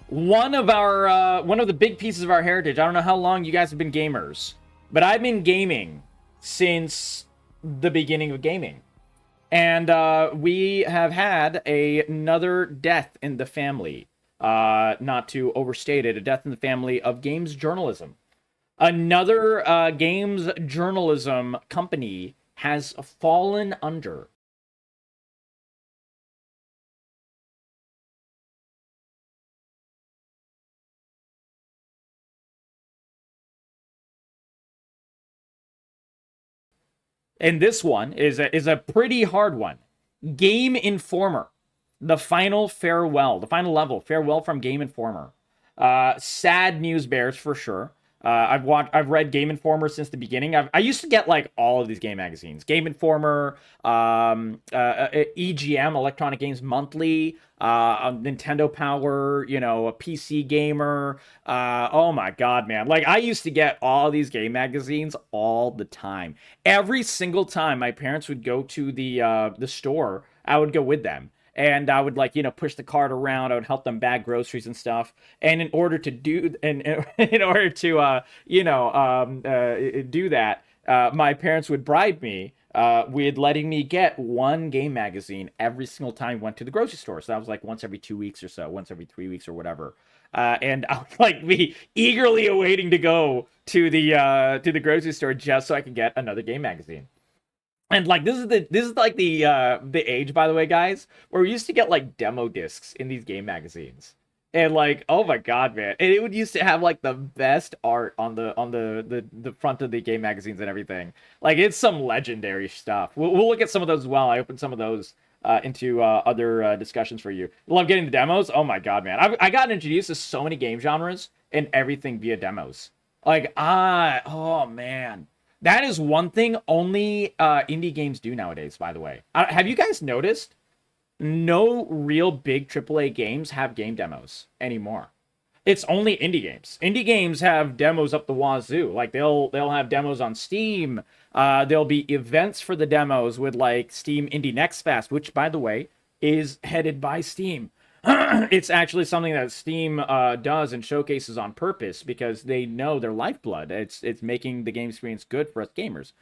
one of the big pieces of our heritage. I don't know how long you guys have been gamers, but I've been gaming since the beginning of gaming. And we have had another death in the family. Not to overstate it, a death in the family of games journalism. Another games journalism company has fallen under. And this one is a pretty hard one. Game Informer, the final farewell, the final level, farewell from Game Informer. Sad news bears for sure. I've read Game Informer since the beginning. I used to get like all of these game magazines: Game Informer, EGM, Electronic Games Monthly, Nintendo Power, a PC Gamer. Oh my God, man! Like I used to get all these game magazines all the time. Every single time my parents would go to the store, I would go with them and I would push the cart around. I would help them bag groceries and stuff. And in order to do and in order to do that, my parents would bribe me with letting me get one game magazine every single time we went to the grocery store. So that was like once every 2 weeks or so, once every 3 weeks or whatever. And I would be eagerly awaiting to go to the grocery store just so I could get another game magazine. And like this is like the age, by the way, guys, where we used to get like demo discs in these game magazines. And like, oh my God, man. And it would used to have like the best art on the front of the game magazines and everything. Like it's some legendary stuff. We'll look at some of those as well. I opened some of those into other discussions for you. Love getting the demos. Oh my God, man. I got introduced to so many game genres and everything via demos. Oh man. That is one thing only indie games do nowadays, by the way. Have you guys noticed? No real big AAA games have game demos anymore. It's only indie games. Indie games have demos up the wazoo. Like they'll have demos on Steam. There'll be events for the demos with like Steam Indie Next Fest, which by the way is headed by Steam. It's actually something that Steam does and showcases on purpose because they know their lifeblood. It's making the game experience good for us gamers,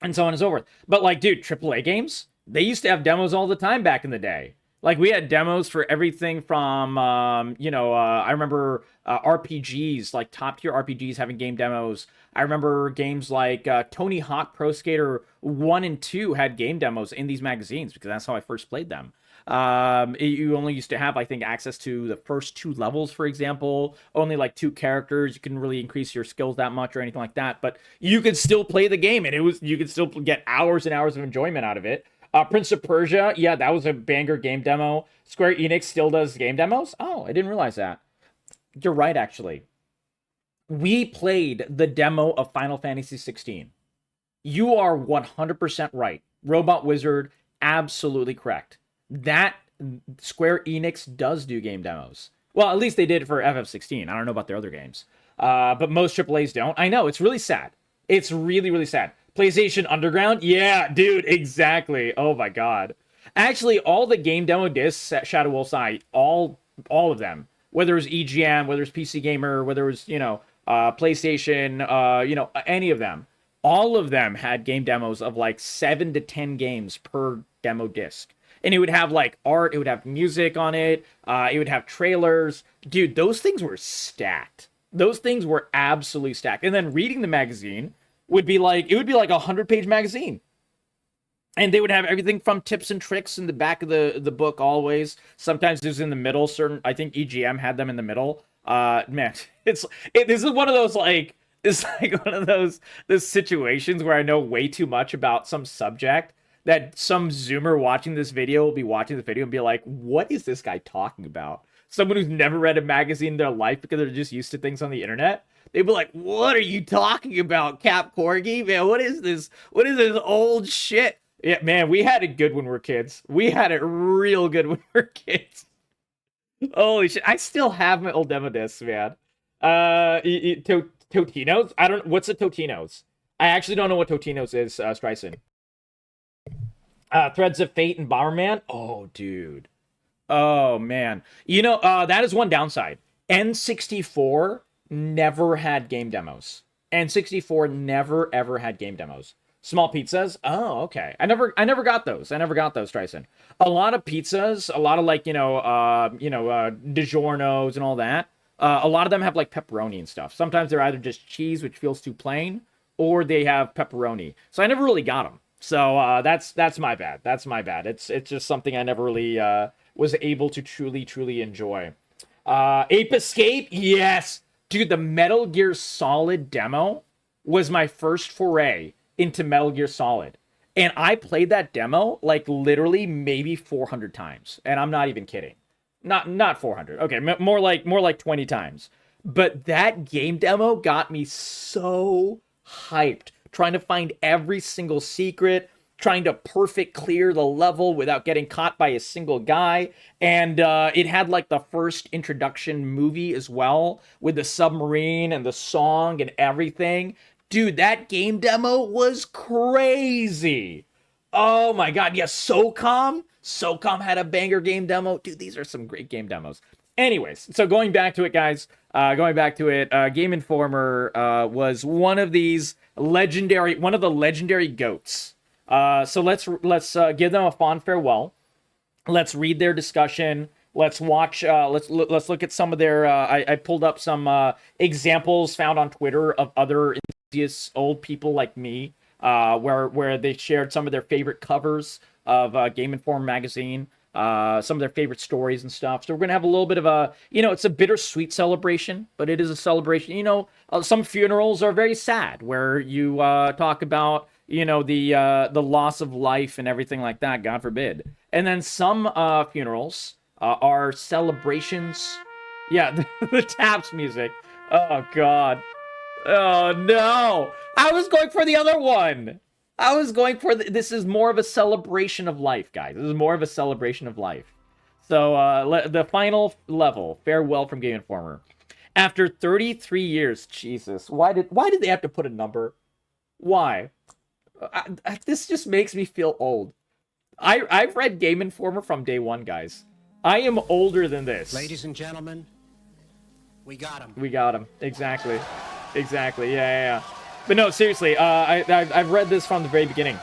and so on and so forth. But like, dude, AAA games, they used to have demos all the time back in the day. Like we had demos for everything from, I remember RPGs, like top tier RPGs having game demos. I remember games like Tony Hawk Pro Skater 1 and 2 had game demos in these magazines because that's how I first played them. You only used to have, I think, access to the first two levels, for example. Only like two characters. You couldn't really increase your skills that much or anything like that. But you could still play the game, and you could still get hours and hours of enjoyment out of it. Prince of Persia, yeah, that was a banger game demo. Square Enix still does game demos. Oh, I didn't realize that. You're right, actually. We played the demo of Final Fantasy 16. You are 100% right. Robot Wizard, absolutely correct. That Square Enix does do game demos. Well, at least they did it for FF16. I don't know about their other games. But most AAAs don't. I know, it's really sad. It's really, really sad. PlayStation Underground? Yeah, dude, exactly. Oh my God. Actually, all the game demo discs at Shadow Wolf's Eye, all of them, whether it was EGM, whether it's PC Gamer, whether it was, PlayStation, any of them, all of them had game demos of like 7 to 10 games per demo disc. And it would have like art, it would have music on it, it would have trailers. Dude, those things were stacked. Those things were absolutely stacked. And then reading the magazine would be like, it would be like a 100-page magazine. And they would have everything from tips and tricks in the back of the book always. Sometimes it was in the middle. I think EGM had them in the middle. Man, this is one of those like, it's like one of those situations where I know way too much about some subject that some Zoomer watching this video will be watching the video and be like, what is this guy talking about? Someone who's never read a magazine in their life because they're just used to things on the internet. They'd be like, what are you talking about, Cap Corgi? Man, what is this? What is this old shit? Yeah, man, we had it good when we were kids. We had it real good when we were kids. Holy shit. I still have my old demo discs, man. Totino's? I don't, what's a Totino's? I actually don't know what Totino's is, Streisand. Threads of Fate and Bomberman. Oh, dude. Oh man. That is one downside. N64 never had game demos. N64 never ever had game demos. Small pizzas? Oh, okay. I never got those. I never got those, Tryson. A lot of pizzas, a lot of like, DiGiorno's and all that. A lot of them have like pepperoni and stuff. Sometimes they're either just cheese, which feels too plain, or they have pepperoni. So I never really got them. So that's my bad. That's my bad. It's just something I never really was able to truly enjoy. Ape Escape, yes, dude. The Metal Gear Solid demo was my first foray into Metal Gear Solid, and I played that demo like literally maybe 400 times, and I'm not even kidding. Not 400. Okay, more like 20 times. But that game demo got me so hyped, trying to find every single secret, trying to perfect clear the level without getting caught by a single guy. And it had like the first introduction movie as well, with the submarine and the song and everything. Dude, that game demo was crazy. Oh my god, yes, SOCOM had a banger game demo. Dude, these are some great game demos. Anyways, so going back to it, guys, Game Informer was one of the legendary goats. So let's give them a fond farewell. Let's read their discussion. Let's watch. Let's look at some of their. I pulled up some examples found on Twitter of other enthusiasts, old people like me, where they shared some of their favorite covers of Game Informer magazine, some of their favorite stories and stuff. So we're gonna have a little bit of a, it's a bittersweet celebration, but it is a celebration. Some funerals are very sad, where you talk about the loss of life and everything like that. God forbid. And then some funerals are celebrations. Yeah, the taps music. Oh God. Oh no! I was going for the other one. I was going for this is more of a celebration of life, guys. This is more of a celebration of life. So the final level, farewell from Game Informer. After 33 years, Jesus, why did they have to put a number? Why? This just makes me feel old. I've read Game Informer from day one, guys. I am older than this. Ladies and gentlemen, we got him. We got him. Exactly. Yeah. But no, seriously, I've read this from the very beginning.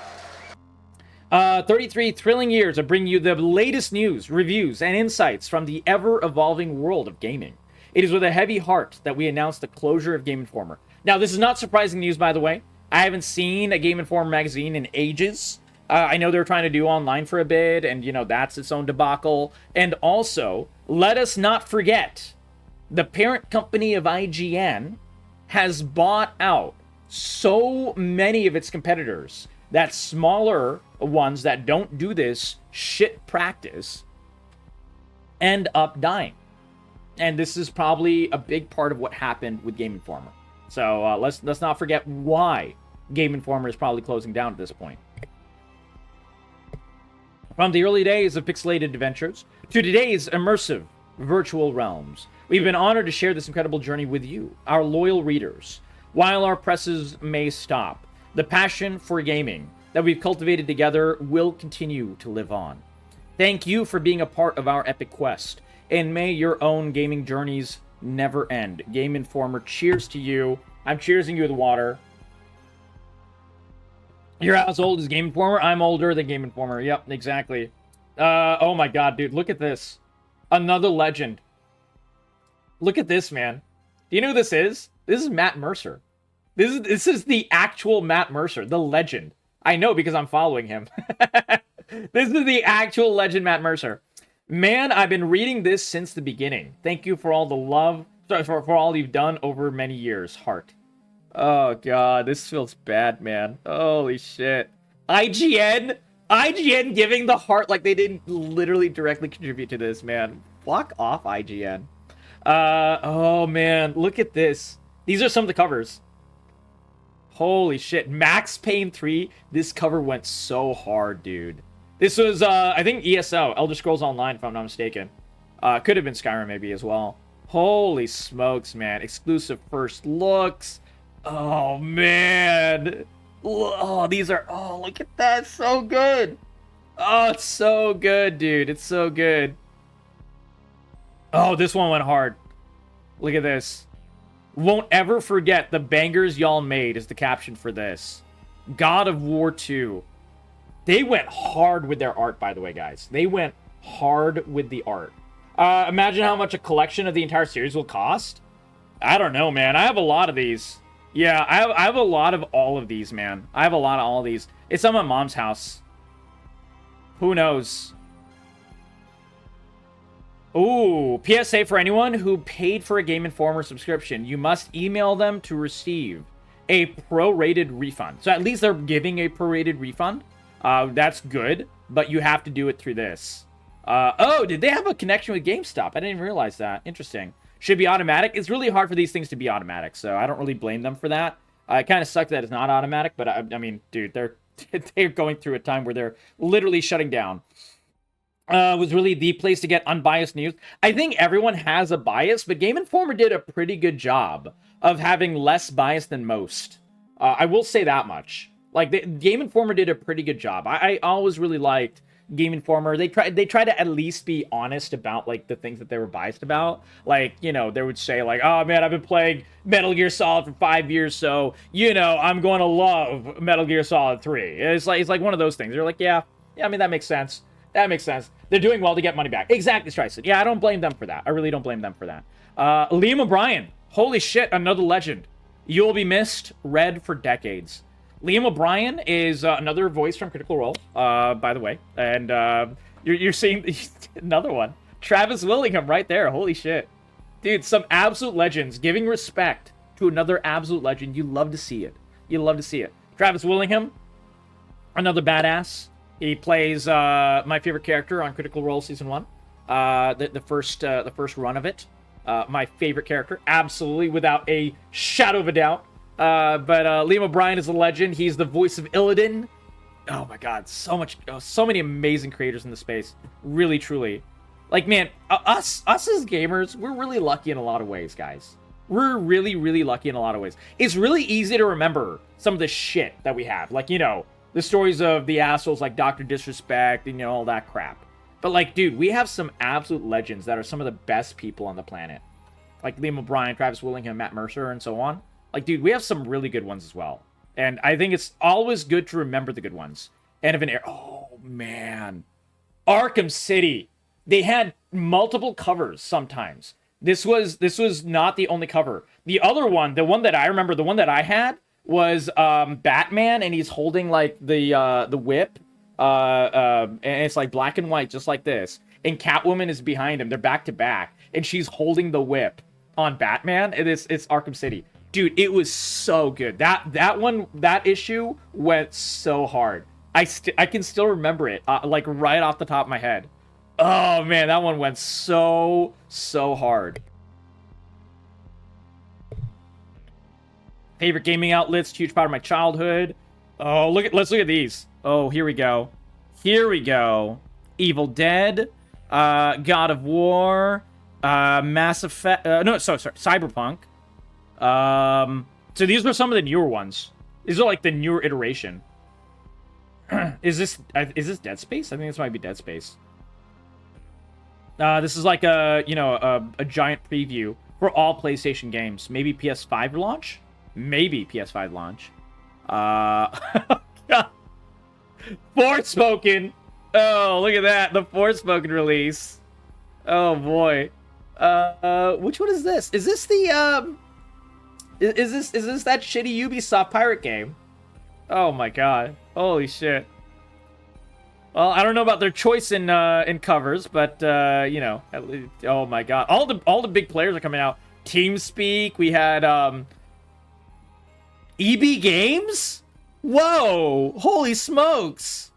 33 thrilling years of bringing you the latest news, reviews, and insights from the ever-evolving world of gaming. It is with a heavy heart that we announce the closure of Game Informer. Now, this is not surprising news, by the way. I haven't seen a Game Informer magazine in ages. I know they're trying to do online for a bit, and, that's its own debacle. And also, let us not forget, the parent company of IGN has bought out so many of its competitors that smaller ones that don't do this shit practice end up dying. And this is probably a big part of what happened with Game Informer. So let's not forget why Game Informer is probably closing down at this point. From the early days of pixelated adventures to today's immersive virtual realms, we've been honored to share this incredible journey with you, our loyal readers. While our presses may stop, the passion for gaming that we've cultivated together will continue to live on. Thank you for being a part of our epic quest, and may your own gaming journeys never end. Game Informer, cheers to you. I'm cheersing you with water. You're as old as Game Informer? I'm older than Game Informer. Yep, exactly. Oh my god, dude, look at this. Another legend. Look at this, man. Do you know who this is? This is Matt Mercer. This is the actual Matt Mercer, the legend. I know because I'm following him. This is the actual legend Matt Mercer. Man, I've been reading this since the beginning. Thank you for all the love, for all you've done over many years. Heart. Oh god, this feels bad, man. Holy shit. IGN giving the heart like they didn't literally directly contribute to this, man. Fuck off, IGN. Oh man, look at this. These are some of the covers. Holy shit. Max Payne 3, this cover went so hard, dude. This was, I think ESO, Elder Scrolls Online, if I'm not mistaken. Could have been Skyrim maybe as well. Holy smokes, man. Exclusive first looks. Oh, man. Oh, these are, look at that. So good. Oh, it's so good, dude. It's so good. Oh, this one went hard. Look at this. Won't ever forget the bangers y'all made is the caption for this. God of War 2. They went hard with their art, by the way, guys. They went hard with the art. Imagine how much a collection of the entire series will cost. I don't know, man. I have a lot of these. Yeah, I have a lot of all of these, man. I have a lot of all of these. It's on my mom's house. Who knows? Ooh, PSA for anyone who paid for a Game Informer subscription. You must email them to receive a prorated refund. So at least they're giving a prorated refund. That's good, but you have to do it through this. Oh, did they have a connection with GameStop? I didn't even realize that. Interesting. Should be automatic. It's really hard for these things to be automatic, so I don't really blame them for that. It kind of sucks that it's not automatic, but I mean, dude, they're going through a time where they're literally shutting down. Was really the place to get unbiased news. I think everyone has a bias, but Game Informer did a pretty good job of having less bias than most. I will say that much. Like, Game Informer did a pretty good job. I always really liked Game Informer. They try to at least be honest about, like, the things that they were biased about. Like, you know, they would say, like, oh, man, I've been playing Metal Gear Solid for 5 years, so, you know, I'm going to love Metal Gear Solid 3. It's like one of those things. They're like, yeah, I mean, that makes sense. That makes sense. They're doing well to get money back. Exactly, Streisand. Yeah, I don't blame them for that. I really don't blame them for that. Liam O'Brien. Holy shit, another legend. You will be missed. Read for decades. Liam O'Brien is another voice from Critical Role, by the way. And you're seeing another one. Travis Willingham right there. Holy shit. Dude, some absolute legends giving respect to another absolute legend. You love to see it. You love to see it. Travis Willingham, another badass. He plays my favorite character on Critical Role Season 1. The first run of it. My favorite character, absolutely, without a shadow of a doubt. But Liam O'Brien is a legend. He's the voice of Illidan. Oh my god, so many amazing creators in the space. Really, truly. Like, man, us as gamers, we're really lucky in a lot of ways, guys. We're really, really lucky in a lot of ways. It's really easy to remember some of the shit that we have. Like, you know, the stories of the assholes like Dr. Disrespect and, you know, all that crap. But, like, dude, we have some absolute legends that are some of the best people on the planet. Like Liam O'Brien, Travis Willingham, Matt Mercer, and so on. Like, dude, we have some really good ones as well. And I think it's always good to remember the good ones. And if an oh, man. Arkham City. They had multiple covers sometimes. This was not the only cover. The other one, the one that I remember, the one that I had, was Batman, and he's holding like the whip, and it's like black and white, just like this. And Catwoman is behind him. They're back to back, and she's holding the whip on Batman. And it's Arkham City, dude. It was so good. That issue went so hard. I can still remember it, like right off the top of my head. Oh man, that one went so hard. Favorite gaming outlets, huge part of my childhood. Oh, let's look at these. Oh, here we go. Evil Dead, God of War, Mass Effect. Sorry, Cyberpunk. So these were some of the newer ones. These are like the newer iteration. Is this Dead Space? I think this might be Dead Space. This is like a giant preview for all PlayStation games. Maybe PS5 launch. Maybe PS5 launch. Forspoken. Oh, look at that. The Forspoken release. Oh boy. Which one is this? Is this the is this that shitty Ubisoft pirate game? Oh my god. Holy shit. Well, I don't know about their choice in covers, but you know, at least, oh my god. All the big players are coming out. TeamSpeak, we had EB Games? Whoa! Holy smokes!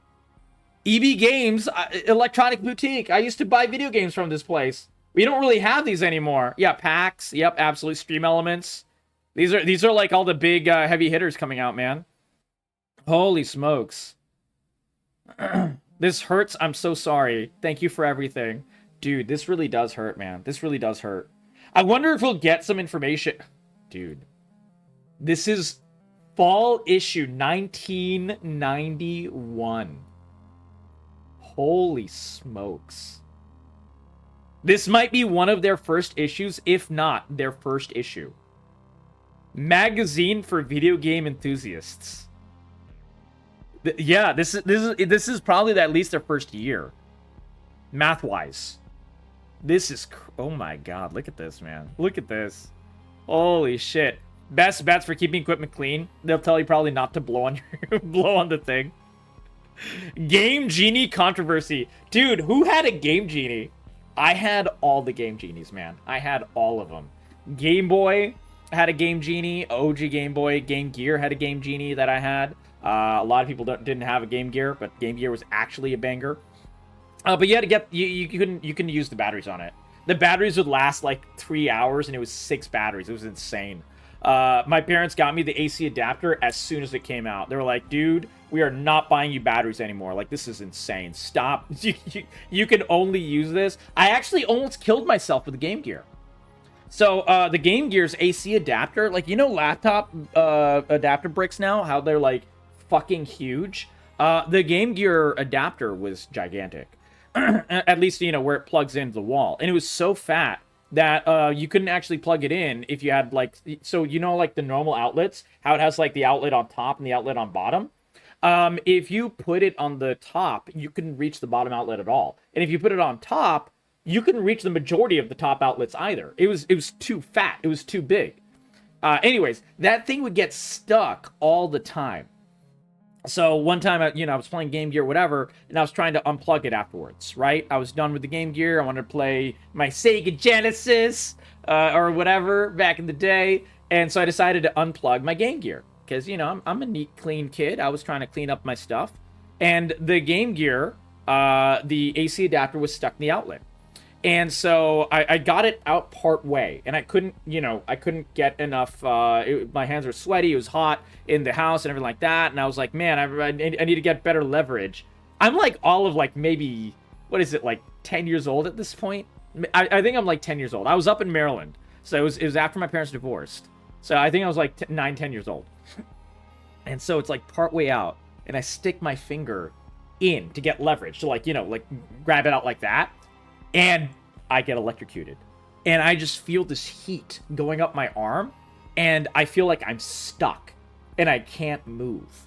EB Games, Electronic Boutique. I used to buy video games from this place. We don't really have these anymore. Yeah, PAX. Yep, absolutely. Stream Elements. These are like all the big heavy hitters coming out, man. Holy smokes. This hurts. I'm so sorry. Thank you for everything. Dude, this really does hurt, man. This really does hurt. I wonder if we'll get some information. Dude. This is fall issue 1991. Holy smokes. This might be one of their first issues, if not their first issue. Magazine for video game enthusiasts. Yeah, this is probably at least their first year, math-wise. This is oh my god! Look at this, man. Look at this. Holy shit! Best bets for keeping equipment clean. They'll tell you probably not to blow on your blow on the thing. Game Genie controversy, dude. Who had a Game Genie? I had all the Game Genies, man. I had all of them. Game Boy had a Game Genie. OG Game Boy. Game Gear had a Game Genie that I had. A lot of people didn't have a Game Gear, but Game Gear was actually a banger. But you had to get you couldn't use the batteries on it. The batteries would last like 3 hours, and it was 6 batteries. It was insane. My parents got me the AC adapter as soon as it came out. They were like, dude, we are not buying you batteries anymore. Like, this is insane. Stop. You can only use this. I actually almost killed myself with the Game Gear. So, the Game Gear's AC adapter, like, you know laptop adapter bricks now? How they're, like, fucking huge? The Game Gear adapter was gigantic. At least, you know, where it plugs into the wall. And it was so fat that you couldn't actually plug it in if you had, like, so, you know, like the normal outlets, how it has, like, the outlet on top and the outlet on bottom. If you put it on the top, you couldn't reach the bottom outlet at all. And if you put it on top, you couldn't reach the majority of the top outlets either. It was too fat. It was too big. Anyways, that thing would get stuck all the time. So one time, I was playing Game Gear, whatever, and I was trying to unplug it afterwards, right? I was done with the Game Gear. I wanted to play my Sega Genesis or whatever back in the day. And so I decided to unplug my Game Gear because, you know, I'm a neat, clean kid. I was trying to clean up my stuff. And the Game Gear, the AC adapter was stuck in the outlet. And so I got it out part way, and I couldn't get enough. My hands were sweaty. It was hot in the house and everything like that. And I was like, man, I need to get better leverage. I'm like all of like maybe, what is it, like 10 years old at this point? I think I'm like 10 years old. I was up in Maryland. So it was after my parents divorced. So I think I was like 9, 10 years old. And so it's like part way out, and I stick my finger in to get leverage to like, like grab it out like that. And I get electrocuted. And I just feel this heat going up my arm. And I feel like I'm stuck. And I can't move.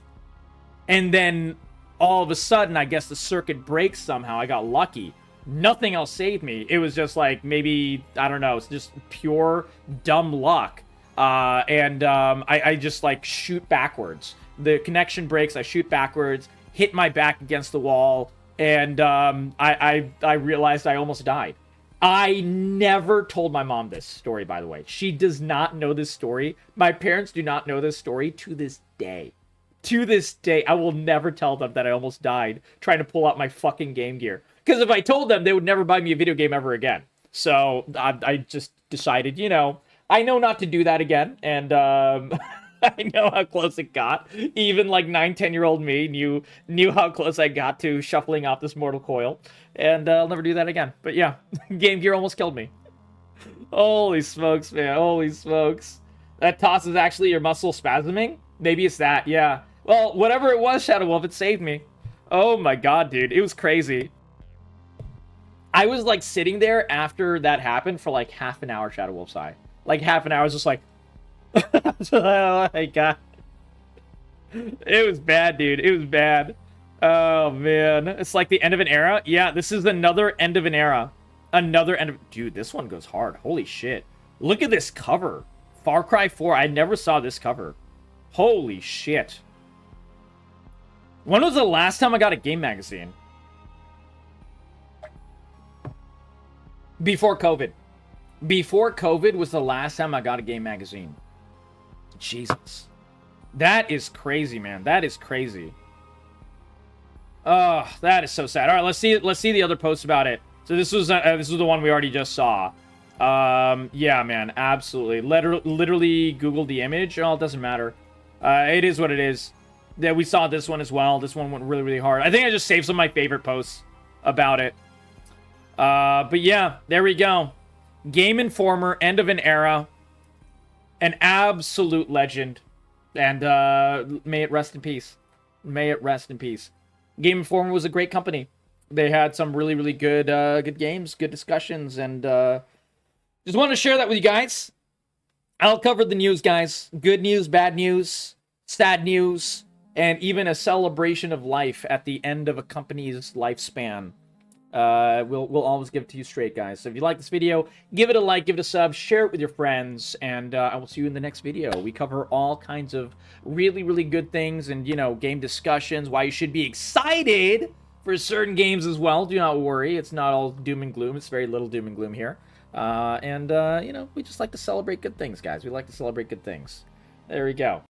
And then all of a sudden, I guess the circuit breaks somehow. I got lucky. Nothing else saved me. It was just like maybe, I don't know, it's just pure dumb luck. I just like shoot backwards. The connection breaks. I shoot backwards. Hit my back against the wall. And I realized I almost died. I never told my mom this story, by the way. She does not know this story. My parents do not know this story to this day. To this day, I will never tell them that I almost died trying to pull out my fucking Game Gear. Because if I told them, they would never buy me a video game ever again. So I just decided, I know not to do that again. And I know how close it got. Even like 9, 10-year-old me knew how close I got to shuffling off this mortal coil. And I'll never do that again. But yeah, Game Gear almost killed me. Holy smokes, man. Holy smokes. That toss is actually your muscle spasming? Maybe it's that, yeah. Well, whatever it was, Shadow Wolf, it saved me. Oh my god, dude. It was crazy. I was like sitting there after that happened for like half an hour, Shadow Wolf's eye. Like half an hour, I was just like... oh my god. It was bad, dude. It was bad. Oh man. It's like the end of an era. Yeah, this is another end of an era. Another end of... Dude, this one goes hard. Holy shit. Look at this cover. Far Cry 4. I never saw this cover. Holy shit. When was the last time I got a game magazine? Before COVID. Before COVID was the last time I got a game magazine. Jesus. That is crazy, man. That is crazy. Oh, that is so sad. All right, let's see the other posts about it. So this was the one we already just saw. Yeah, man, absolutely. Literally Googled the image. Oh, it doesn't matter. It is what it is. Yeah, we saw this one as well. This one went really, really hard. I think I just saved some of my favorite posts about it. But yeah, there we go. Game Informer, end of an era. An absolute legend. And may it rest in peace. May it rest in peace. Game Informer was a great company. They had some really, really good good games, good discussions, and just wanted to share that with you guys. I'll cover the news, guys. Good news, bad news, sad news, and even a celebration of life at the end of a company's lifespan. We'll always give it to you straight, guys. So if you like this video, give it a like, give it a sub, share it with your friends, and I will see you in the next video. We cover all kinds of really, really good things, and game discussions, why you should be excited for certain games as well. Do not worry, it's not all doom and gloom. It's very little doom and gloom here. And we just like to celebrate good things, guys. We like to celebrate good things. There we go.